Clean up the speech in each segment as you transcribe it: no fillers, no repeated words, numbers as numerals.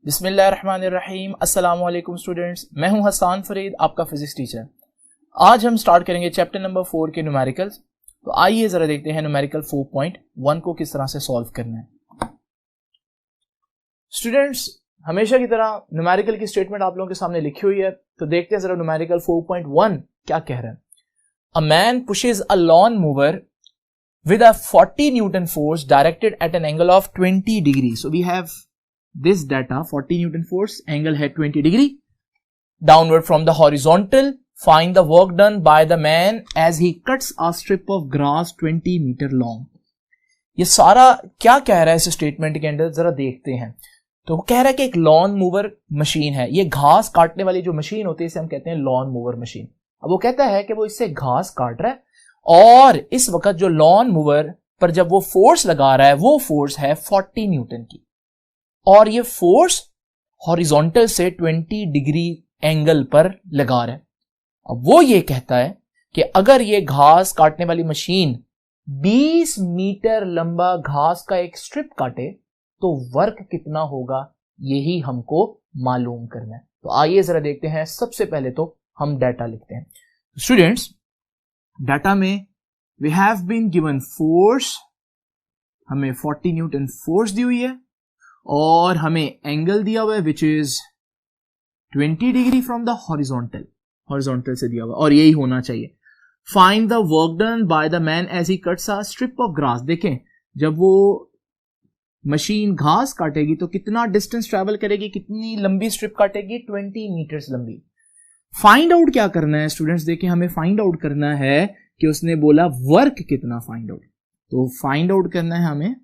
बिस्मिल्लाहिर्रहमानिर्रहीम। अस्सलाम वालेकुम स्टूडेंट्स, मैं हूं हसन फरीद, आपका फिजिक्स टीचर। आज हम स्टार्ट करेंगे चैप्टर नंबर 4 के न्यूमेरिकल्स। तो आइए जरा देखते हैं न्यूमेरिकल 4.1 को किस तरह से सॉल्व करना है। स्टूडेंट्स, हमेशा की तरह न्यूमेरिकल की स्टेटमेंट आप लोगों के सामने लिखी हुई है, तो देखते हैं जरा न्यूमेरिकल 4.1 क्या कह रहा है। A man pushes a lawn mower with a 40 Newton force directed at an angle of 20 degree. So we have this data, 40 Newton force, angle है 20 degree, downward from the horizontal. Find the work done by the man as he cuts a strip of grass 20 meter long. ये सारा क्या कह रहा है इस statement के अंदर, जरा देखते हैं। तो वो कह रहा है कि एक लॉन मूवर मशीन है, ये घास काटने वाली जो मशीन होती है इसे हम कहते हैं लॉन मूवर मशीन। अब वो कहता है कि वो इससे घास काट रहा है और इस वक्त जो लॉन मूवर पर जब वो फोर्स लगा रहा है वो फोर्स है 40 न्यूटन की, और ये फोर्स हॉरिजॉन्टल से 20 डिग्री एंगल पर लगा रहा है। अब वो ये कहता है कि अगर ये घास काटने वाली मशीन 20 मीटर लंबा घास का एक स्ट्रिप काटे तो वर्क कितना होगा, यही हमको मालूम करना है। तो आइए जरा देखते हैं। सबसे पहले तो हम डाटा लिखते हैं। स्टूडेंट्स, डाटा में we have been given force, हमें 40 न्यूटन फोर्स दी हुई है और हमें एंगल दिया हुआ है which is 20 degree from the horizontal से दिया हुआ, और यही होना चाहिए। Find the work done by the man as he cuts a strip of grass. देखें, जब वो मशीन घास काटेगी तो कितना डिस्टेंस ट्रेवल करेगी, कितनी लंबी स्ट्रिप काटेगी, 20 मीटर्स लंबी। फाइंड आउट क्या करना है स्टूडेंट्स, देखिए हमें फाइंड आउट करना है कि उसने बोला वर्क कितना फाइंड आउट, तो फाइंड आउट करना है हमें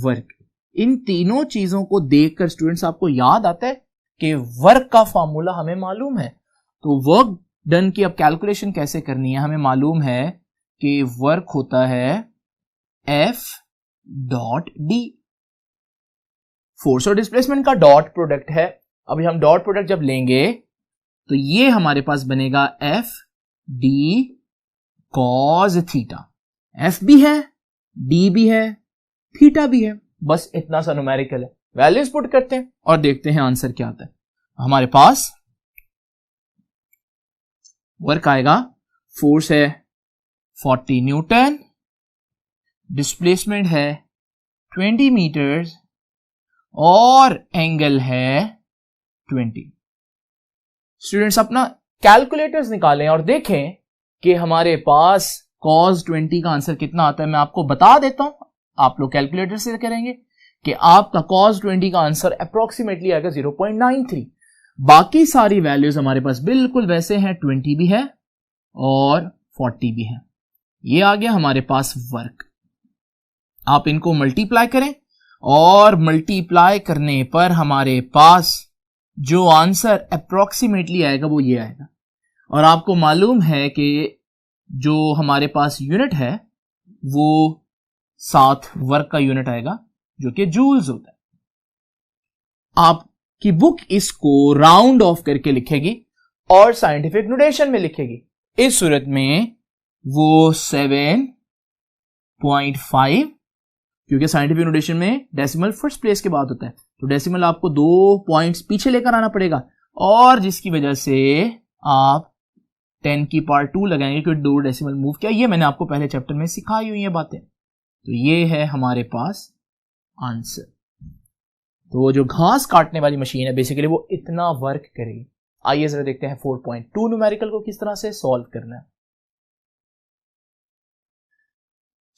वर्क। इन तीनों चीजों को देखकर स्टूडेंट्स आपको याद आता है कि वर्क का फॉर्मूला हमें मालूम है। तो वर्क डन की अब कैलकुलेशन कैसे करनी है, हमें मालूम है कि वर्क होता है F डॉट डी, फोर्स और डिस्प्लेसमेंट का डॉट प्रोडक्ट है। अभी हम डॉट प्रोडक्ट जब लेंगे तो ये हमारे पास बनेगा F D cos theta. F भी है, डी भी है, थीटा भी है, बस इतना सा न्यूमेरिकल है। वैल्यूज पुट करते हैं और देखते हैं आंसर क्या आता है। हमारे पास वर्क आएगा, फोर्स है 40 न्यूटन, डिस्प्लेसमेंट है 20 मीटर्स और एंगल है 20। स्टूडेंट्स, अपना कैलकुलेटर्स निकालें और देखें कि हमारे पास cos 20 का आंसर कितना आता है। मैं आपको बता देता हूं, आप लोग कैलकुलेटर से करेंगे कि आपका cos 20 का आंसर अप्रोक्सीमेटली आएगा 0.93। बाकी सारी वैल्यूज हमारे पास बिल्कुल वैसे हैं, 20 भी है और 40 भी है। ये आ गया हमारे पास वर्क। आप इनको मल्टीप्लाई करें और मल्टीप्लाई करने पर हमारे पास जो आंसर अप्रोक्सीमेटली आएगा वो ये आएगा। और आपको मालूम है कि जो हमारे पास यूनिट है वो साथ वर्क का यूनिट आएगा जो कि जूल्स होता है। आपकी बुक इसको राउंड ऑफ करके लिखेगी और साइंटिफिक नोटेशन में लिखेगी। इस सूरत में वो 7.5, क्योंकि साइंटिफिक नोटेशन में डेसिमल फर्स्ट प्लेस के बाद होता है, तो डेसिमल आपको 2 पॉइंट्स पीछे लेकर आना पड़ेगा, और जिसकी वजह से आप 10 की पावर 2 लगाएंगे क्योंकि 2 डेसिमल मूव किया। ये मैंने आपको पहले चैप्टर में सिखाई हुई है बातें। तो ये है हमारे पास आंसर। तो वो जो घास काटने वाली मशीन है बेसिकली वो इतना वर्क करेगी। आइए जरा देखते हैं 4.2 न्यूमेरिकल को किस तरह से सॉल्व करना है।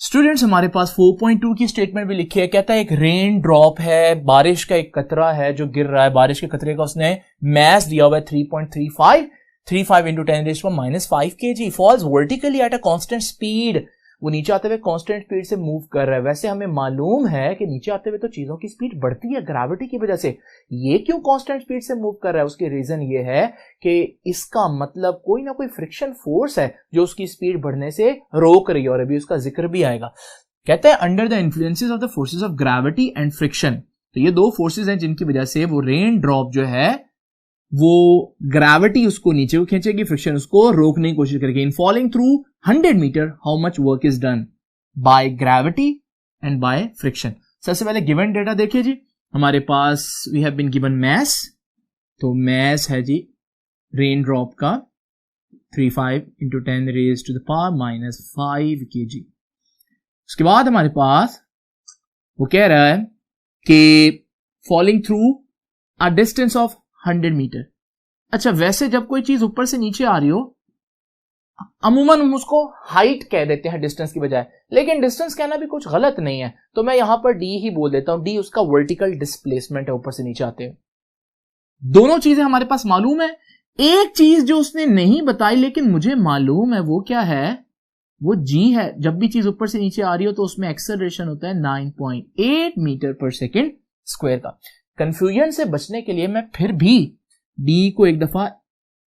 स्टूडेंट्स, हमारे पास 4.2 की स्टेटमेंट भी लिखी है। कहता है एक रेन ड्रॉप है, बारिश का एक कतरा है जो गिर रहा है। बारिश के कतरे का उसने मैस दिया हुआ है 3.35 into 10⁻⁵ kg, falls vertically at a constant speed. वो नीचे आते हुए कांस्टेंट स्पीड से मूव कर रहा है। वैसे हमें मालूम है कि नीचे आते हुए तो चीजों की स्पीड बढ़ती है ग्रेविटी की वजह से। ये क्यों कांस्टेंट स्पीड से मूव कर रहा है, उसकी रीजन ये है कि इसका मतलब कोई ना कोई फ्रिक्शन फोर्स है जो उसकी स्पीड बढ़ने से रोक रही है, और अभी उसका जिक्र भी आएगा। कहते हैं under the influences of the forces of gravity and friction. तो ये दो फोर्सेस हैं जिनकी वजह से वो रेन ड्रॉप जो है वो ग्रेविटी उसको नीचे को खींचेगी, फ्रिक्शन उसको रोकने की कोशिश करेगी। In falling through 100 metre how much work is done by gravity and by friction. सबसे पहले गिवन डेटा देखिए जी, हमारे पास we have been given mass, तो मैस है जी रेन ड्रॉप का 35 into 10 raise to the power minus 5 kg। उसके बाद हमारे पास वो कह रहा है कि falling through a distance of 100 metre. अच्छा, वैसे जब कोई चीज ऊपर से नीचे आ रही हो अमूमन हम उसको हाइट कह देते हैं डिस्टेंस की बजाय, लेकिन डिस्टेंस कहना भी कुछ गलत नहीं है, तो मैं यहां पर डी ही बोल देता हूं। डी उसका वर्टिकल डिस्प्लेसमेंट है ऊपर से नीचे आते हैं। दोनों चीजें हमारे पास मालूम है। एक चीज जो उसने नहीं बताई लेकिन मुझे मालूम है वो क्या है, वो जी है। जब भी चीज ऊपर से नीचे आ रही हो तो उसमें एक्सेलरेशन होता है 9.8 मीटर पर सेकेंड स्क्वायर का। कंफ्यूजन से बचने के लिए मैं फिर भी डी को एक दफा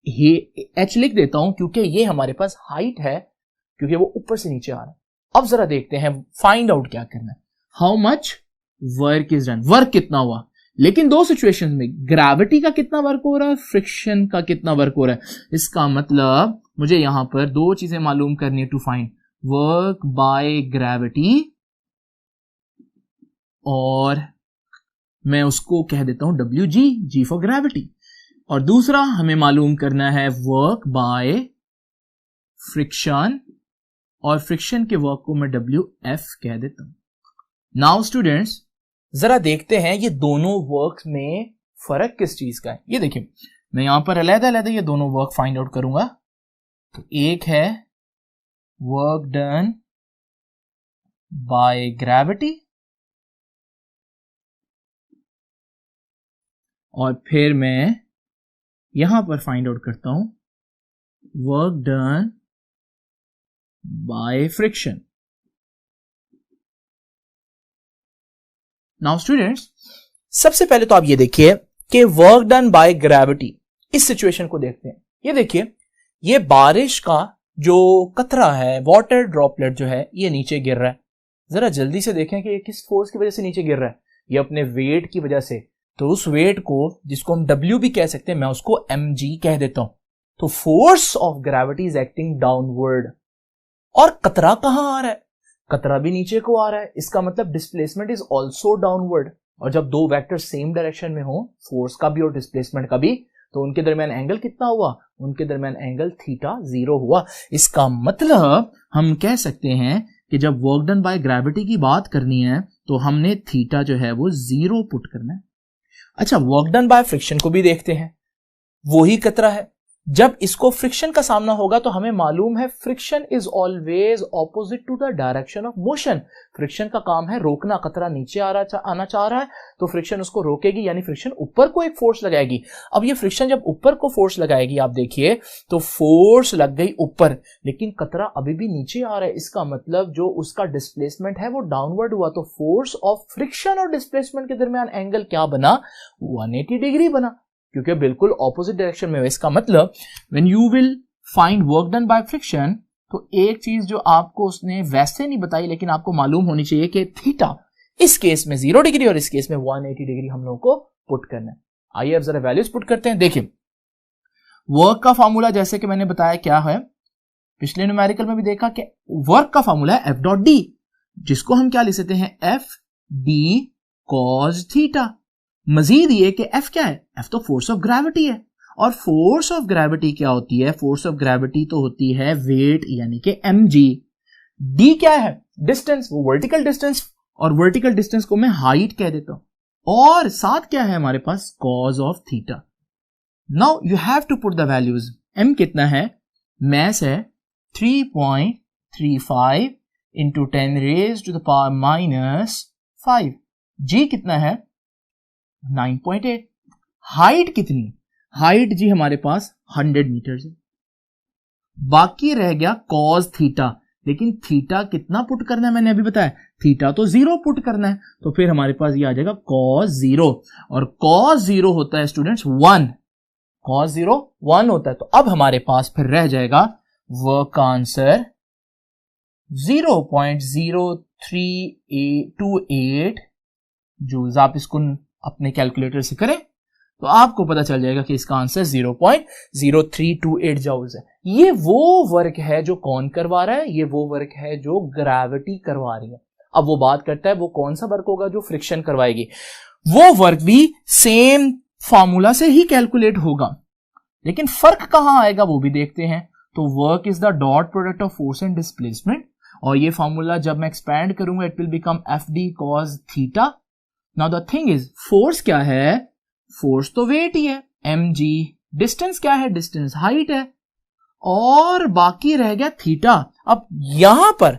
एच लिख देता हूं, क्योंकि ये हमारे पास हाइट है, क्योंकि वो ऊपर से नीचे आ रहा है। अब जरा देखते हैं फाइंड आउट क्या करना है। How much work is done, work कितना हुआ। लेकिन दो सिचुएशंस में ग्रेविटी का कितना वर्क हो रहा है, फ्रिक्शन का कितना वर्क हो रहा है। इसका मतलब मुझे यहां पर दो चीजें मालूम करनी है to find work by gravity, और मैं उसको कह देता हूं WG, G फॉर ग्रेविटी। और दूसरा हमें मालूम करना है वर्क बाय फ्रिक्शन, और फ्रिक्शन के वर्क को मैं WF कह देता हूं। नाउ स्टूडेंट्स जरा देखते हैं ये दोनों वर्क में फर्क किस चीज का है। ये देखिए मैं यहां पर अलग-अलग ये दोनों वर्क फाइंड आउट करूंगा। तो एक है वर्क डन बाय ग्रेविटी, और फिर मैं यहां पर फाइंड आउट करता हूं work done by friction. Now students सबसे पहले तो आप ये देखिए कि वर्क डन बाय ग्रेविटी, इस सिचुएशन को देखते हैं। ये देखिए ये बारिश का जो कतरा है, वाटर ड्रॉपलेट जो है, ये नीचे गिर रहा है। जरा जल्दी से देखें कि ये किस फोर्स की वजह से नीचे गिर रहा है। ये अपने वेट की वजह से। तो उस वेट को, जिसको हम W भी कह सकते हैं, मैं उसको mg कह देता हूं। तो force of gravity is acting downward. और कतरा कहां आ रहा है, कतरा भी नीचे को आ रहा है। इसका मतलब डिस्प्लेसमेंट इज ऑल्सो डाउनवर्ड। और जब दो वेक्टर सेम डायरेक्शन में हो, फोर्स का भी और डिस्प्लेसमेंट का भी, तो उनके दरमियान एंगल कितना हुआ, उनके दरमियान एंगल थीटा 0 हुआ। इसका मतलब हम कह सकते हैं कि जब वर्क डन बाय ग्रेविटी की बात करनी है तो हमने थीटा जो है वो 0 पुट करना है। अच्छा, वर्क डन बाय फ्रिक्शन को भी देखते हैं। वो ही कतरा है। जब इसको फ्रिक्शन का सामना होगा तो हमें मालूम है friction is always opposite to the direction of motion. Friction का काम है रोकना। कतरा नीचे आना चाह रहा है तो फ्रिक्शन उसको रोकेगी, यानी फ्रिक्शन ऊपर को एक फोर्स लगाएगी। अब ये फ्रिक्शन जब ऊपर को फोर्स लगाएगी, आप देखिए तो फोर्स लग गई ऊपर, लेकिन कतरा अभी भी नीचे आ रहा है। इसका मतलब जो उसका डिस्प्लेसमेंट है वो डाउनवर्ड हुआ। तो फोर्स ऑफ फ्रिक्शन और डिस्प्लेसमेंट के दरमियान एंगल क्या बना, 180 डिग्री बना, क्योंकि बिल्कुल ऑपोजिट डायरेक्शन में है। इसका मतलब when you will find work done by friction, तो एक चीज जो आपको उसने वैसे नहीं बताई लेकिन आपको मालूम होनी चाहिए कि थीटा इस केस में 0 डिग्री और इस केस में 180 डिग्री हम लोगों को पुट करना है। आइए अब जरा वैल्यूज पुट करते हैं। देखिए वर्क का फॉर्मूला जैसे कि मैंने बताया क्या है, पिछले न्यूमेरिकल में भी देखा कि वर्क का फॉर्मूला है F डॉट डी, जिसको हम क्या लिख सकते हैं, F D cos थीटा। मजीद ये कि F क्या है, F तो फोर्स ऑफ ग्रेविटी है। और फोर्स ऑफ ग्रेविटी क्या होती है, फोर्स ऑफ ग्रेविटी तो होती है वेट यानी कि mg। D क्या है, डिस्टेंस, वो वर्टिकल डिस्टेंस, और वर्टिकल डिस्टेंस को मैं हाइट कह देता हूं। और साथ क्या है हमारे पास, cos of theta. Now you have to put the values. m कितना है, मैस है 3.35 into 10 raise to the power minus 5। g कितना है 9.8। हाइट कितनी, हाइट जी हमारे पास 100 मीटर है। बाकी रह गया कॉस थीटा, लेकिन थीटा कितना पुट करना है, मैंने अभी बताया थीटा तो 0 पुट करना है। तो फिर हमारे पास ये आ जाएगा कॉस 0, और कॉस 0 होता है स्टूडेंट्स 1, कॉस 0 1 होता है। तो अब हमारे पास फिर रह जाएगा वर्क का आंसर 0.0328 जूल्स। आप इसको अपने कैलकुलेटर से करें तो आपको पता चल जाएगा कि इसका आंसर 0.0328 जूल्स है। ये वो वर्क है जो कौन करवा रहा है, ये वो वर्क है जो ग्रेविटी करवा रही है। अब वो बात करता है वो कौन सा वर्क होगा जो फ्रिक्शन करवाएगी। वो वर्क भी सेम फॉर्मूला से ही कैलकुलेट होगा, लेकिन फर्क कहां आएगा वो भी देखते हैं। तो work is the dot product of force and displacement, और ये फॉर्मूला जब मैं एक्सपैंड करूंगा it will become F D cos theta. Now the thing is force क्या है, फोर्स तो वेट ही है, एम जी, डिस्टेंस क्या है, डिस्टेंस हाइट है, और बाकी रह गया थीटा। अब यहां पर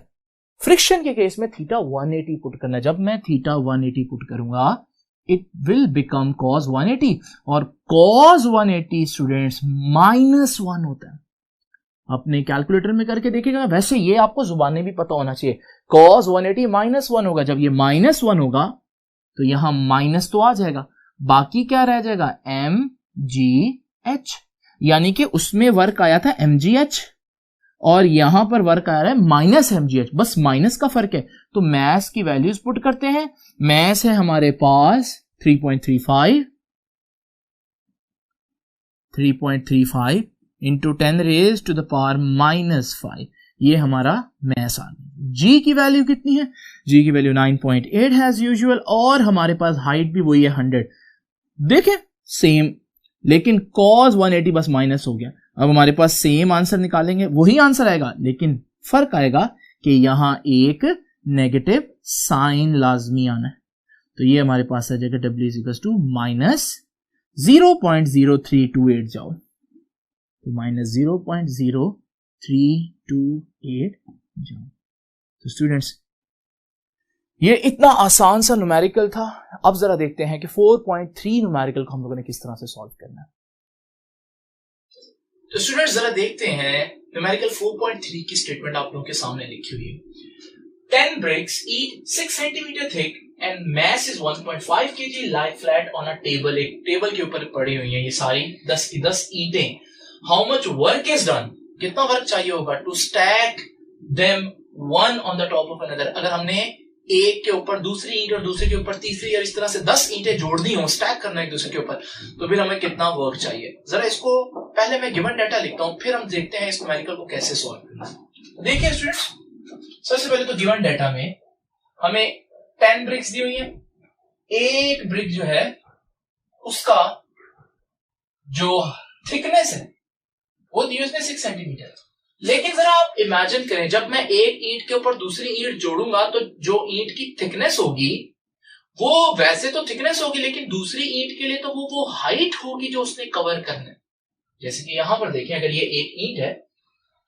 फ्रिक्शन के केस में थीटा 180 पुट करना है। जब मैं थीटा 180 पुट करूंगा इट विल बिकम cos 180, और cos 180 स्टूडेंट्स -1 होता है। अपने कैलकुलेटर में करके देखिएगा, वैसे ये आपको जुबानी भी पता होना चाहिए। cos 180 -1 होगा, जब ये -1 होगा तो यहां माइनस तो आ जाएगा, बाकी क्या रह जाएगा, mgh, यानी कि उसमें वर्क आया था mgh और यहां पर वर्क आ रहा है -mgh, बस माइनस का फर्क है। तो मैस की वैल्यूज पुट करते हैं। मैस है हमारे पास 3.35 into 10 raise to the power -5, ये हमारा मैस आ गया। जी की वैल्यू कितनी है, जी की वैल्यू 9.8 है एज यूजुअल, और हमारे पास हाइट भी वही है 100। देखें सेम, लेकिन cos 180 बस माइनस हो गया। अब हमारे पास सेम आंसर निकालेंगे, वही आंसर आएगा, लेकिन फर्क आएगा कि यहां एक नेगेटिव साइन लाजमी आना है। तो ये हमारे पास आ जाएगा W इक्वल्स टू -0.0328 जाओ, तो -0.0328 जाओ। तो स्टूडेंट्स ये इतना आसान सा न्यूमेरिकल था। अब जरा देखते हैं कि 4.3 न्यूमेरिकल को हम लोगों ने किस तरह से सॉल्व करना है। तो स्टूडेंट्स जरा देखते हैं न्यूमेरिकल 4.3 की स्टेटमेंट आप लोगों के सामने लिखी हुई है। 10 bricks each 6 centimeter thick and mass is 1.5 kg lie flat on a table। एक टेबल के ऊपर पड़ी हुई है ये सारी 10 की 10 ईंटें। How much work is done? कितना वर्क चाहिए होगा to stack them one on the top of another। अगर हमने एक के ऊपर दूसरी ईंट और दूसरे के ऊपर तीसरी और इस तरह से 10 ईंटें जोड़नी हो, स्टैक करना एक दूसरे के ऊपर, तो फिर हमें कितना वर्क चाहिए। जरा इसको पहले मैं गिवन डाटा लिखता हूं, फिर हम देखते हैं इस न्यूमेरिकल को कैसे सॉल्व करना है। देखिए स्टूडेंट्स, सबसे पहले तो गिवन डाटा में हमें 10 ब्रिक्स दी हुई है। एक ब्रिक जो है उसका जो थिकनेस है वो दी उसने 6 सेंटीमीटर। लेकिन जरा आप इमेजिन करें, जब मैं एक ईंट के ऊपर दूसरी ईंट जोड़ूंगा तो जो ईंट की थिकनेस होगी वो वैसे तो थिकनेस होगी, लेकिन दूसरी ईंट के लिए तो वो हाइट होगी जो उसने कवर करना है। जैसे कि यहां पर देखें, अगर ये एक ईंट है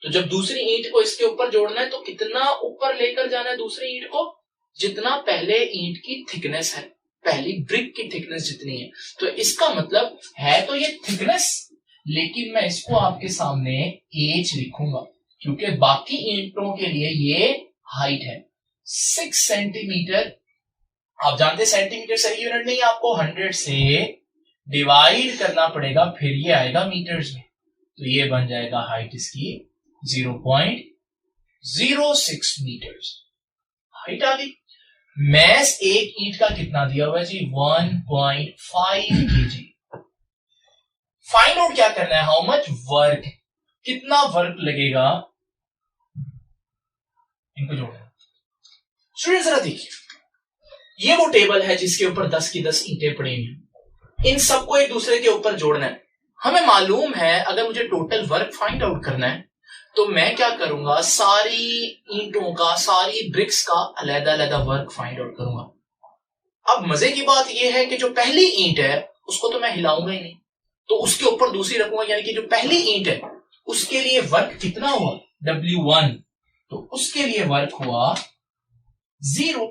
तो जब दूसरी ईंट को इसके ऊपर जोड़ना है तो कितना ऊपर लेकर जाना है दूसरी ईंट को, जितना पहले ईंट की थिकनेस है, पहली ब्रिक की थिकनेस जितनी है। तो इसका मतलब है तो ये थिकनेस, लेकिन मैं इसको आपके सामने एच लिखूंगा क्योंकि बाकी ईंटों के लिए ये हाइट है 6 सेंटीमीटर। आप जानते सेंटीमीटर सही यूनिट नहीं, आपको 100 से डिवाइड करना पड़ेगा, फिर ये आएगा मीटर्स में। तो ये बन जाएगा हाइट इसकी 0.06 मीटर्स हाइट आ गई। मैस एक ईंट का कितना दिया हुआ है जी, 1.5 kg। फाइंड आउट क्या करना है, हाउ मच वर्क, कितना वर्क लगेगा इनको जोड़ना। स्टूडेंट जरा देखिए, ये वो टेबल है जिसके ऊपर 10 की 10 ईंटें पड़ी हुई हैं। इन सबको एक दूसरे के ऊपर जोड़ना है। हमें मालूम है अगर मुझे टोटल वर्क फाइंड आउट करना है तो मैं क्या करूंगा, सारी ईंटों का, सारी ब्रिक्स का अलग अलग वर्क फाइंड आउट करूंगा। अब मजे की बात यह है कि जो पहली ईंट है उसको तो मैं हिलाऊंगा ही नहीं, तो उसके ऊपर दूसरी रखूंगा, यानी कि जो पहली ईंट है उसके लिए वर्क कितना हुआ, W1, तो उसके लिए वर्क हुआ 0।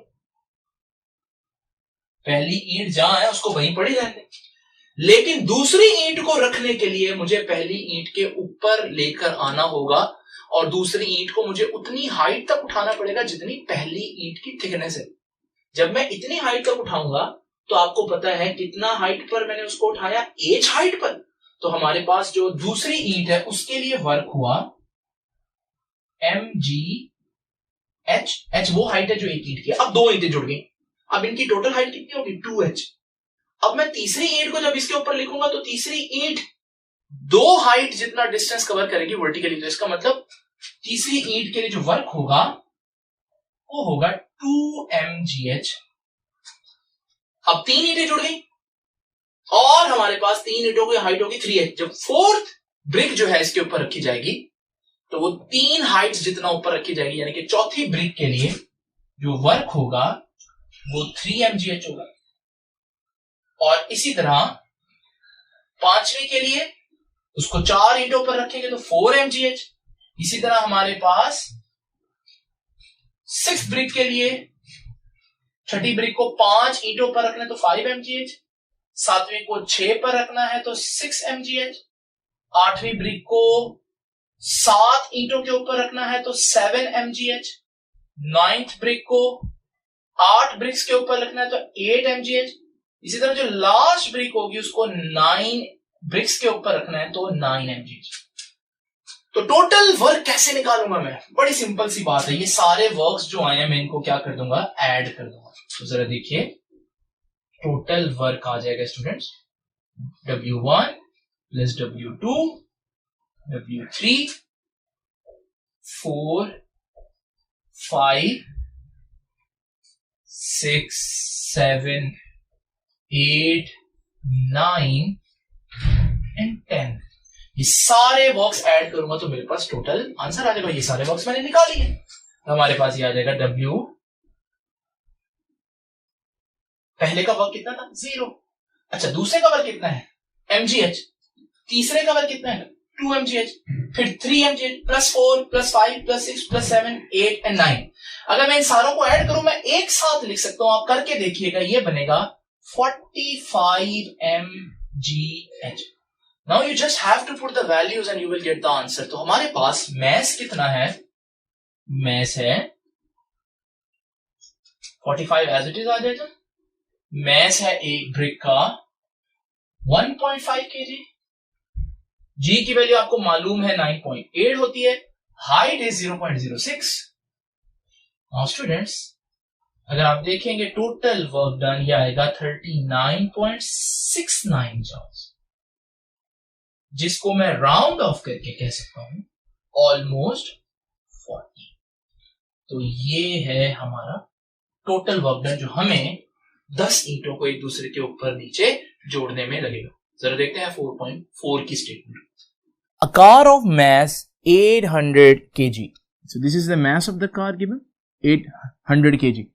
पहली ईंट जहां है उसको वहीं पड़ी रहने। लेकिन दूसरी ईंट को रखने के लिए मुझे पहली ईंट के ऊपर लेकर आना होगा और दूसरी ईंट को मुझे उतनी हाइट तक उठाना पड़ेगा जितनी पहली ईंट की थिकनेस है। जब मैं इतनी हाइट तक उठाऊंगा तो आपको पता है कितना हाइट पर मैंने उसको उठाया, एच हाइट पर। तो हमारे पास जो दूसरी ईंट है उसके लिए वर्क हुआ mgh। h वो हाइट है जो एक ईंट की। अब दो ईंटें जुड़ गई, अब इनकी टोटल हाइट कितनी होगी, 2h। अब मैं तीसरी ईंट को जब इसके ऊपर लिखूंगा तो तीसरी ईंट दो हाइट जितना डिस्टेंस कवर करेगी वर्टिकली। तो इसका मतलब तीसरी ईंट के लिए जो वर्क होगा वो होगा 2mgh। अब 3 ईंटें जुड़ गई और हमारे पास 3 ईंटों की हाइट होगी 3h। जब फोर्थ ब्रिक जो है इसके ऊपर रखी जाएगी तो वो 3 हाइट्स जितना ऊपर रखी जाएगी, यानी कि चौथी ब्रिक के लिए जो वर्क होगा वो 3 mgh होगा। और इसी तरह पांचवी के लिए उसको 4 ईंटों पर रखेंगे तो 4 mgh। इसी तरह हमारे पास 6th ब्रिक के लिए छठी ब्रिक को 5 ईंटों पर रखना है तो 5 mgh, 7वीं को 6 पर रखना है तो 6 mgh, 8वीं ब्रिक को 7 ईंटों के ऊपर रखना है तो 7 mgh, 9th ब्रिक को 8 ब्रिक्स के ऊपर रखना है तो 8 mgh। इसी तरह जो लास्ट ब्रिक होगी उसको 9 ब्रिक्स के ऊपर रखना है तो 9 mgh। तो टोटल वर्क कैसे निकालूंगा मैं? बड़ी सिंपल सी बात है, ये सारे वर्क्स जो आए हैं मैं इनको क्या कर दूंगा, ऐड कर दूंगा। तो जरा देखिए टोटल वर्क आ जाएगा students W1 plus W2 W3 4 5 6 7 8 9 and 10। ये सारे वर्क्स ऐड करूंगा तो मेरे पास टोटल आंसर आ जाएगा। ये सारे वर्क्स मैंने निकाल लिए तो हमारे पास ये आ जाएगा W। पहले का वर्क कितना था? 0। अच्छा, दूसरे का वर्क कितना है? mgh। तीसरे का वर्क कितना है? 2 mgh। फिर 3 mgh plus 4 plus 5 plus 6 plus 7 8 and 9। अगर मैं इन सारों को ऐड करूं मैं एक साथ लिख सकता हूं, आप करके देखिएगा, ये बनेगा 45 mgh। Now you just have to put the values and you will get the answer. तो हमारे पास मैस कितना है? मैस है 45 एज इट इज आ जाएगा। मैस है एक ब्रिक का 1.5 kg। जी की वैल्यू आपको मालूम है 9.8 होती है। Height is 0.06। नाउ स्टूडेंट्स अगर आप देखेंगे टोटल वर्क डन ये आएगा 39.69 जॉल्स, जिसको मैं राउंड ऑफ करके कह सकता हूं ऑलमोस्ट 40। तो ये है हमारा टोटल वर्क डन जो हमें 10 ईंटों को एक दूसरे के ऊपर नीचे जोड़ने में लगेगा। जरा देखते हैं 4.4 की statement. A car of mass 800 kg. So this is the mass of the car given 800 kg.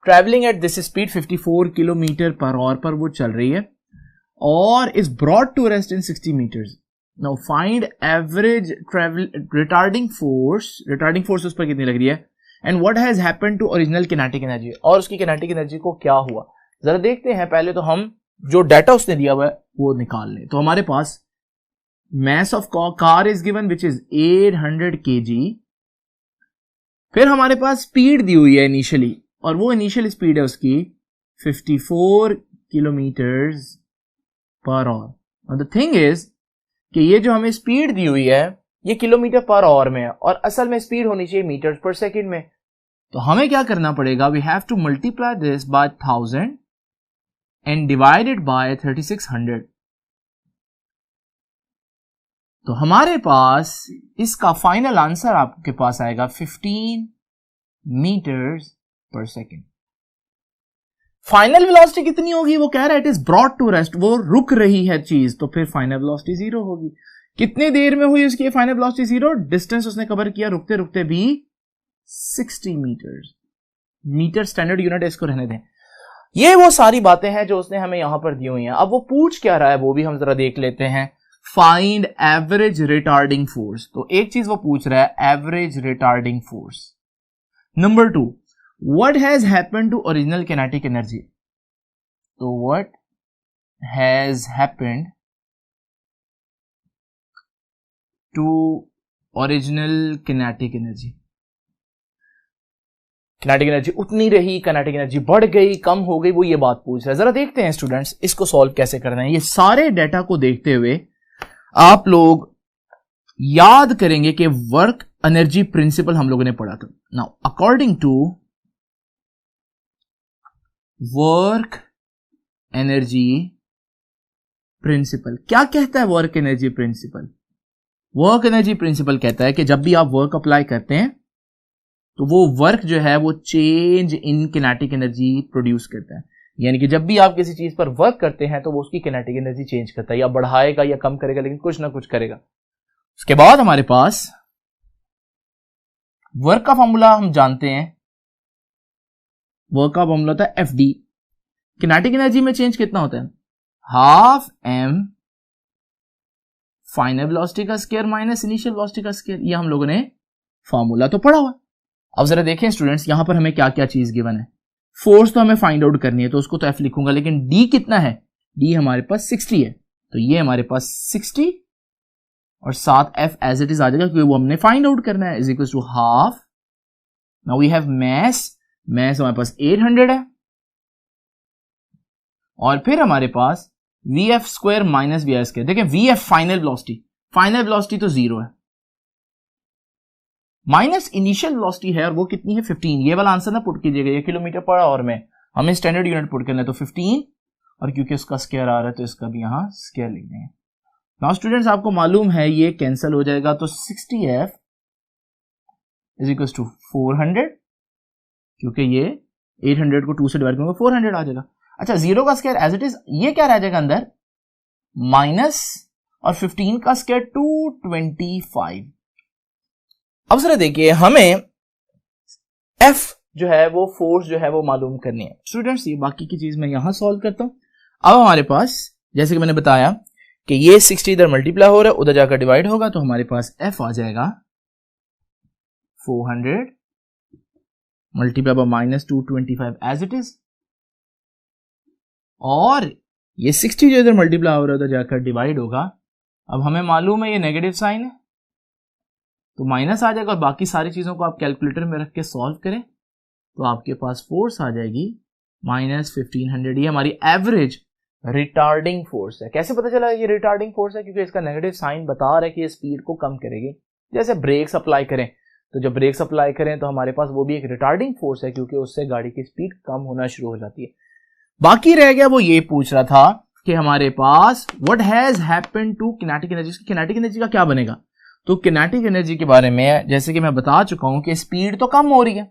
Traveling at this speed 54 kilometre per hour पर वो चल रही है और is brought to rest in 60 meters. Now find average retarding force उस पर कितनी लग रही है and what has happened to original kinetic energy, और उसकी kinetic energy को क्या हुआ। जरा देखते हैं, पहले तो हम जो डाटा उसने दिया हुआ है वो निकाल लें। तो हमारे पास mass of car is given which is 800 kg। फिर हमारे पास स्पीड दी हुई है इनिशियली और वो इनिशियल स्पीड है उसकी 54 kilometres per hour. The thing is कि ये जो हमें स्पीड दी हुई है ये किलोमीटर पर आवर में है और असल में स्पीड होनी चाहिए मीटर्स पर सेकंड में। तो हमें क्या करना पड़ेगा, we have to multiply this by 1000 and divided by 3600। तो हमारे पास इसका फाइनल आंसर आपके पास आएगा 15 मीटर्स पर सेकेंड। फाइनल वेलोसिटी कितनी होगी? वो कह रहा है it is brought to rest, वो रुक रही है चीज, तो फिर फाइनल वेलोसिटी 0 होगी। कितनी देर में हुई उसकी फाइनल वेलोसिटी 0? डिस्टेंस उसने कवर किया रुकते रुकते भी 60 मीटर्स। मीटर स्टैंडर्ड यूनिट, इसको रहने दें। ये वो सारी बातें हैं जो उसने हमें यहां पर दी हुई हैं। अब वो पूछ क्या रहा है वो भी हम जरा देख लेते हैं। Find average retarding force. तो एक चीज वो पूछ रहा है, average retarding force. Number 2, what has happened to original kinetic energy? So what has happened to original kinetic energy? Kinetic energy उतनी रही, किनेटिक एनर्जी बढ़ गई, कम हो गई, वो ये बात पूछ रहा है। जरा देखते हैं स्टूडेंट्स इसको सॉल्व कैसे करना है। ये सारे डेटा को देखते हुए आप लोग याद करेंगे कि वर्क एनर्जी प्रिंसिपल हम लोगों ने पढ़ा था। Now according to work energy principle, क्या कहता है work energy principle? Work energy principle कहता है कि जब भी आप वर्क अप्लाई करते हैं तो वो वर्क जो है वो change in kinetic energy produce करता है। यानी कि जब भी आप किसी चीज पर वर्क करते हैं तो वो उसकी किनेटिक एनर्जी चेंज करता है, या बढ़ाएगा या कम करेगा, लेकिन कुछ ना कुछ करेगा। उसके बाद हमारे पास वर्क का फॉर्मूला हम जानते हैं, वर्क का फॉर्मूला होता है एफ डी। किनेटिक एनर्जी में चेंज कितना होता है? हाफ एम फाइनल वेलोसिटी का स्क्वायर माइनस इनिशियल वेलोसिटी का स्क्वायर। ये हम लोगों ने फॉर्मूला तो पढ़ा हुआ। अब जरा देखें स्टूडेंट्स, यहां पर हमें क्या क्या चीज गिवन है। फोर्स तो हमें फाइंड आउट करनी है, तो उसको तो एफ लिखूंगा, लेकिन डी कितना है? डी हमारे पास 60 है, तो ये हमारे पास 60 और साथ एफ एज इट इज आ जाएगा, क्योंकि वो हमने फाइंड आउट करना है, is equal to half. Now we have mass हमारे पास 800 है, और फिर हमारे पास V F square minus V R square. देखिए वी एफ फाइनल वेलोसिटी तो 0 है, माइनस इनिशियल वेलोसिटी है, और वो कितनी है? 15। ये वाला आंसर ना पुट कीजिएगा, ये किलोमीटर पर आवर में, हमें स्टैंडर्ड यूनिट पुट करना है, तो 15, और क्योंकि उसका स्क्वायर आ रहा है तो इसका भी यहां स्क्वायर लिख देंगे। नाउ स्टूडेंट्स, आपको मालूम है ये कैंसिल हो जाएगा, तो 60f इज इक्वल टू 400, क्योंकि ये 800 को 2 से डिवाइड करूंगा 400 आ जाएगा। अच्छा, 0 का स्क्वायर एज इट इज, ये क्या रह जाएगा अंदर? माइनस, और 15 का स्क्वायर 225। अब जरा देखिए, हमें F जो है वो फोर्स जो है वो मालूम करनी है। स्टूडेंट्स, ये बाकी की चीज मैं यहां सॉल्व करता हूं। अब हमारे पास, जैसे कि मैंने बताया कि ये 60 इधर मल्टीप्लाई हो रहा है, उधर जाकर डिवाइड होगा, तो हमारे पास F आ जाएगा 400 multiply by minus 225 as it is, और ये 60 जो इधर मल्टीप्लाई हो रहा है उधर जाकर डिवाइड होगा। अब हमें मालूम है ये नेगेटिव साइन है, तो माइनस आ जाएगा, और बाकी सारी चीजों को आप कैलकुलेटर में रख के सॉल्व करें तो आपके पास फोर्स आ जाएगी माइनस 1500। ये हमारी एवरेज रिटार्डिंग फोर्स है। कैसे पता चला ये रिटार्डिंग फोर्स है? क्योंकि इसका नेगेटिव साइन बता रहा है कि ये स्पीड को कम करेगी। जैसे ब्रेक्स अप्लाई करें, तो जब ब्रेक्स अप्लाई करें तो हमारे पास वो भी एक रिटार्डिंग फोर्स है, क्योंकि उससे गाड़ी की स्पीड कम होना शुरू हो जाती है। बाकी रह गया, वो ये पूछ रहा था कि हमारे पास what has happened to kinetic energy. Kinetic energy का क्या बनेगा? तो किनेटिक एनर्जी के बारे में जैसे कि मैं बता चुका हूं कि स्पीड तो कम हो रही है,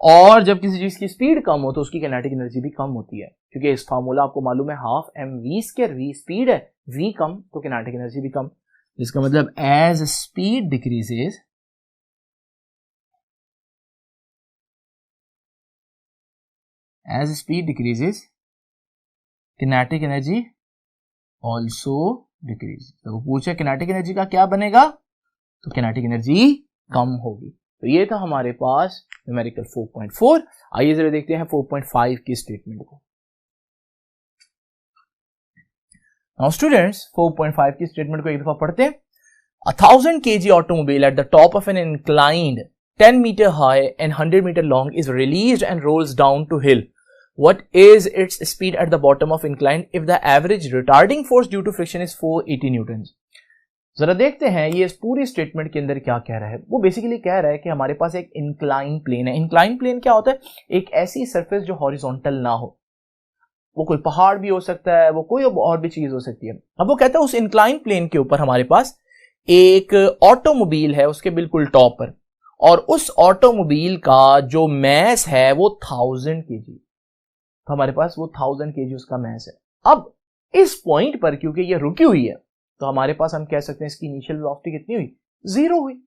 और जब किसी चीज की स्पीड कम हो तो उसकी किनेटिक एनर्जी भी कम होती है, क्योंकि इस फार्मूला आपको मालूम है half M V square. V speed है, वी कम, तो किनेटिक एनर्जी भी कम। इसका मतलब as speed decreases, kinetic energy also decrease. तो वो पूछे किनेटिक एनर्जी का क्या बनेगा, तो किनेटिक एनर्जी कम होगी। तो ये था हमारे पास न्यूमेरिकल 4.4। आइए जरा देखते हैं 4.5 की स्टेटमेंट को। नाउ स्टूडेंट्स, 4.5 की स्टेटमेंट को एक दफा पढ़ते हैं। 1000 kg automobile at the top of an inclined 10 meter high and 100 meter long is released and rolls down to hill. What is its speed at the bottom of incline if the average retarding force due to friction is 480 newtons? जरा देखते हैं ये इस पूरी statement के अंदर क्या कह रहा है। वो बेसिकली कह रहा है कि हमारे पास एक इंक्लाइन प्लेन है। इंक्लाइन प्लेन क्या होता है? एक ऐसी सरफेस जो हॉरिजॉन्टल ना हो। वो कोई पहाड़ भी हो सकता है, वो कोई और भी चीज हो सकती है। अब वो कहता है उस इंक्लाइन प्लेन के ऊपर हमारे पास एक ऑटोमोबाइल है उसके बिल्कुल टॉप पर, और उस ऑटोमोबाइल का जो मैस है वो 1000 kg। तो हमारे पास वो 1000 kg उसका मैस है। अब इस पॉइंट पर क्योंकि ये रुकी हुई है, तो हमारे पास हम कह सकते हैं इसकी इनिशियल वेलोसिटी कितनी हुई? 0 हुई।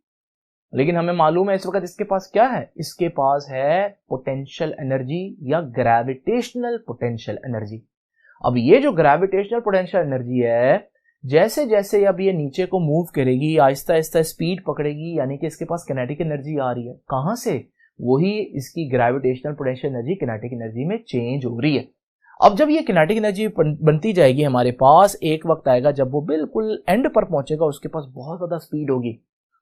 लेकिन हमें मालूम है इस वक्त इसके पास क्या है? इसके पास है पोटेंशियल एनर्जी या ग्रेविटेशनल पोटेंशियल एनर्जी। अब ये जो ग्रेविटेशनल पोटेंशियल एनर्जी है, जैसे जैसे अब ये नीचे को मूव करेगी, आहिस्ता आहिस्ता स्पीड पकड़ेगी, यानी कि इसके पास किनेटिक एनर्जी आ रही है। कहां से? वही इसकी gravitational potential energy kinetic energy में चेंज हो रही है। अब जब ये किनेटिक एनर्जी बनती जाएगी, हमारे पास एक वक्त आएगा जब वो बिल्कुल एंड पर पहुंचेगा, उसके पास बहुत ज्यादा स्पीड होगी,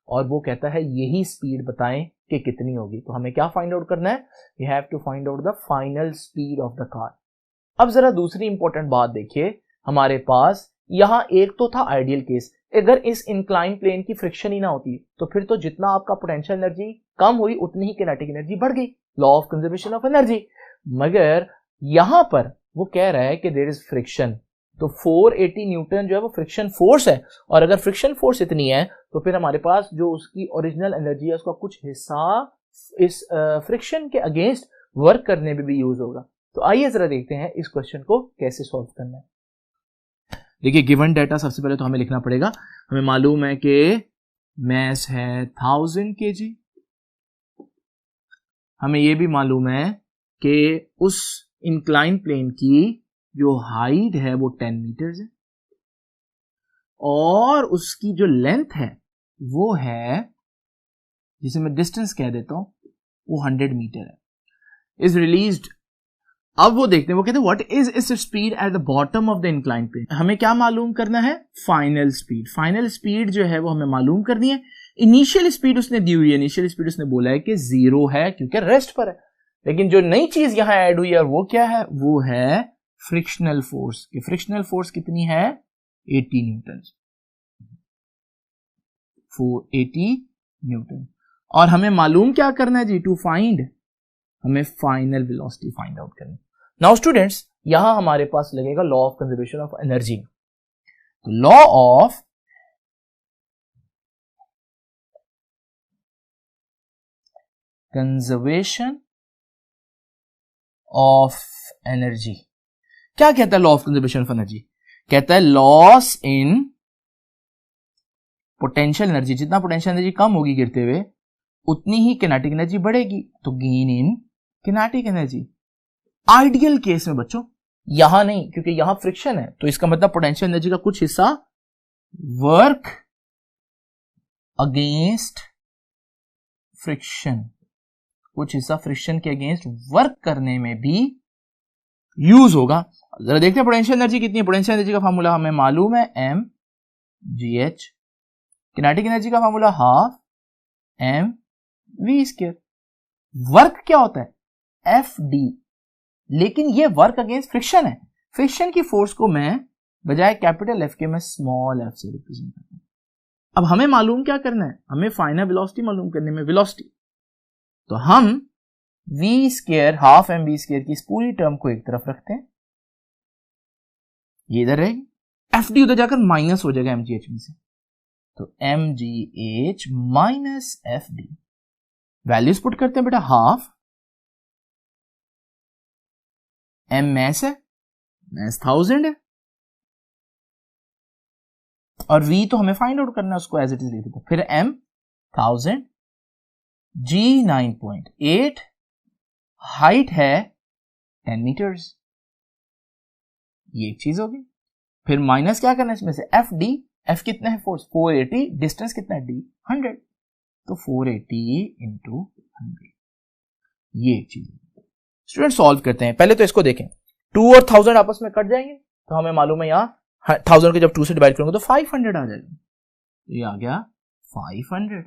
और वो कहता है यही स्पीड बताएं कि कितनी होगी। तो हमें क्या फाइंड आउट करना है? We have to find out the final speed of the car. अब जरा दूसरी इंपॉर्टेंट बात देखिए, हमारे पास यहां एक तो था आइडियल केस, अगर इस इंक्लाइन प्लेन की फ्रिक्शन ही ना होती तो फिर तो जितना आपका पोटेंशियल एनर्जी कम हुई उतनी ही किनेटिक एनर्जी बढ़ गई, law of conservation of energy. मगर यहां पर वो कह रहा है कि देयर इज फ्रिक्शन, तो 480 न्यूटन जो है वो फ्रिक्शन फोर्स है, और अगर फ्रिक्शन फोर्स इतनी है तो फिर हमारे पास जो उसकी ओरिजिनल एनर्जी है उसका कुछ हिस्सा इस फ्रिक्शन के अगेंस्ट वर्क करने में भी यूज होगा। तो आइए जरा देखते हैं इस क्वेश्चन को कैसे सॉल्व करना है। देखिए गिवन डाटा सबसे पहले तो हमें लिखना पड़ेगा। हमें मालूम है कि मास है 1000 kg। हमें यह भी मालूम है कि उस इंक्लाइन प्लेन की जो हाइट है वो 10 मीटर्स है और उसकी जो लेंथ है वो है, जिसे मैं डिस्टेंस कह देता हूं, वो 100 मीटर है। Is released. अब वो देखते हैं, वो कहते हैं what is its speed at the bottom of the incline plane. हमें क्या मालूम करना है? Final speed. फाइनल स्पीड जो है वो हमें मालूम करनी है। इनिशियल स्पीड उसने दी हुई है, इनिशियल स्पीड उसने बोला है कि 0 है क्योंकि रेस्ट पर है। लेकिन जो नई चीज यहां ऐड हुई है वो क्या है? वो है फ्रिक्शनल फोर्स। कि फ्रिक्शनल फोर्स कितनी है? 80 न्यूटन। 480 न्यूटन। और हमें मालूम क्या करना है जी? टू फाइंड, हमें फाइनल वेलोसिटी फाइंड आउट करनी। नाउ स्टूडेंट्स, यहां हमारे पास लगेगा law of conservation of energy. तो law of conservation of energy क्या कहता है? Law of conservation of energy कहता है लॉस इन पोटेंशियल एनर्जी। जितना पोटेंशियल एनर्जी कम होगी गिरते हुए, उतनी ही किनेटिक एनर्जी बढ़ेगी, तो gain in kinetic energy. Ideal case में बच्चों, यहां नहीं, क्योंकि यहां फ्रिक्शन है, तो इसका मतलब पोटेंशियल एनर्जी का कुछ हिस्सा वर्क अगेंस्ट फ्रिक्शन, कुछ हिस्सा फ्रिक्शन के अगेंस्ट वर्क करने में भी यूज होगा। जरा देखते हैं पोटेंशियल एनर्जी कितनी है। पोटेंशियल एनर्जी का फार्मूला हमें मालूम है, M G H. Kinetic energy का formula half M V square. Work क्या होता है? F D. लेकिन ये वर्क अगेंस्ट फ्रिक्शन है। फ्रिक्शन की फोर्स को मैं बजाय कैपिटल एफ के मैं स्मॉल एफ से रिप्रेजेंट करता हूं। अब हमें मालूम क्या करना है? हमें फाइनल वेलोसिटी मालूम करने में वेलोसिटी। तो हम V square half M V square की इस पूरी टर्म को एक तरफ रखते हैं, ये इधर रहेगी, एफ डी उधर जाकर माइनस हो जाएगा एम जी एच में से, तो M G H minus F D. Values put करते हैं बेटा। हाफ एम मैस है, मैस 1000 है, और v तो हमें फाइंड आउट करना है, उसको एज इट इज लिख देते। फिर m 1000, g 9.8, हाइट है 10 मीटर्स। ये एक चीज होगी। फिर माइनस क्या करना है इसमें से? F D. एफ कितना है? फोर्स 480। डिस्टेंस कितना है? डी 100। तो 480 इंटू 100। ये एक चीज। स्टूडेंट सॉल्व करते हैं। पहले तो इसको देखें, 2 और 1000 आपस में कट जाएंगे, तो हमें मालूम है यहां 1000 को जब 2 से डिवाइड करूंगा तो 500 आ जाएगा। ये आ गया 500।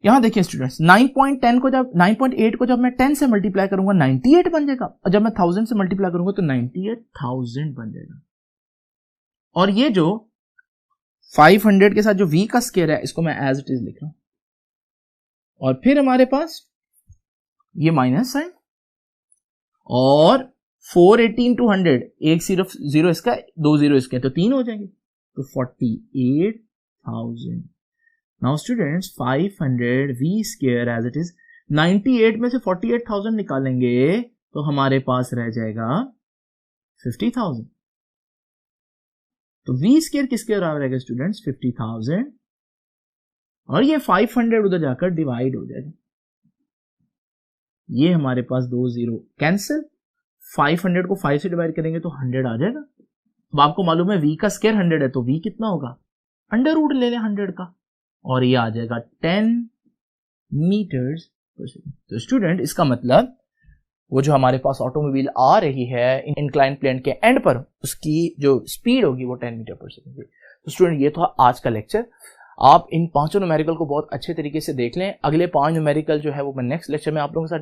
यहां देखिए स्टूडेंट्स, 9.8 को जब मैं 10 से मल्टीप्लाई करूंगा 98 बन जाएगा, और जब मैं 1000 से मल्टीप्लाई करूंगा तो 98,000 बन जाएगा। और ये जो 500 के साथ जो v का स्क्वायर है, इसको मैं एज इट इज लिख रहा हूं, और फिर हमारे पास ये माइनस साइन, और 480 इंटू 100, एक सिर्फ 0 इसका, 2 0 इसके, तो 3 हो जाएंगे, तो 48,000। Now students 500 v square as it is, 98 में से 48,000 निकालेंगे तो हमारे पास रह जाएगा 50,000। तो v स्क्वायर किसके बराबर रहेगा स्टूडेंट्स? 50,000, और ये 500 उधर जाकर डिवाइड हो जाएगा। ये हमारे पास 2 0 कैंसिल, 500 को 5 से डिवाइड करेंगे तो 100 आ जाएगा। अब आपको मालूम है v का स्क्वायर 100 है, तो v कितना होगा? अंडर रूट ले लें 100 का, और ये आ जाएगा 10 मीटर्स पर सेकंड। तो स्टूडेंट इसका मतलब वो जो हमारे पास ऑटोमोबाइल आ रही है इंक्लाइन प्लेन के एंड पर, उसकी जो स्पीड होगी वो 10 मीटर पर सेकंड। तो स्टूडेंट ये था आज का लेक्चर। आप इन 5 न्यूमेरिकल को बहुत अच्छे तरीके से देख लें। अगले 5 न्यूमेरिकल जो है वो मैं नेक्स्ट लेक्चर में आप लोगों के साथ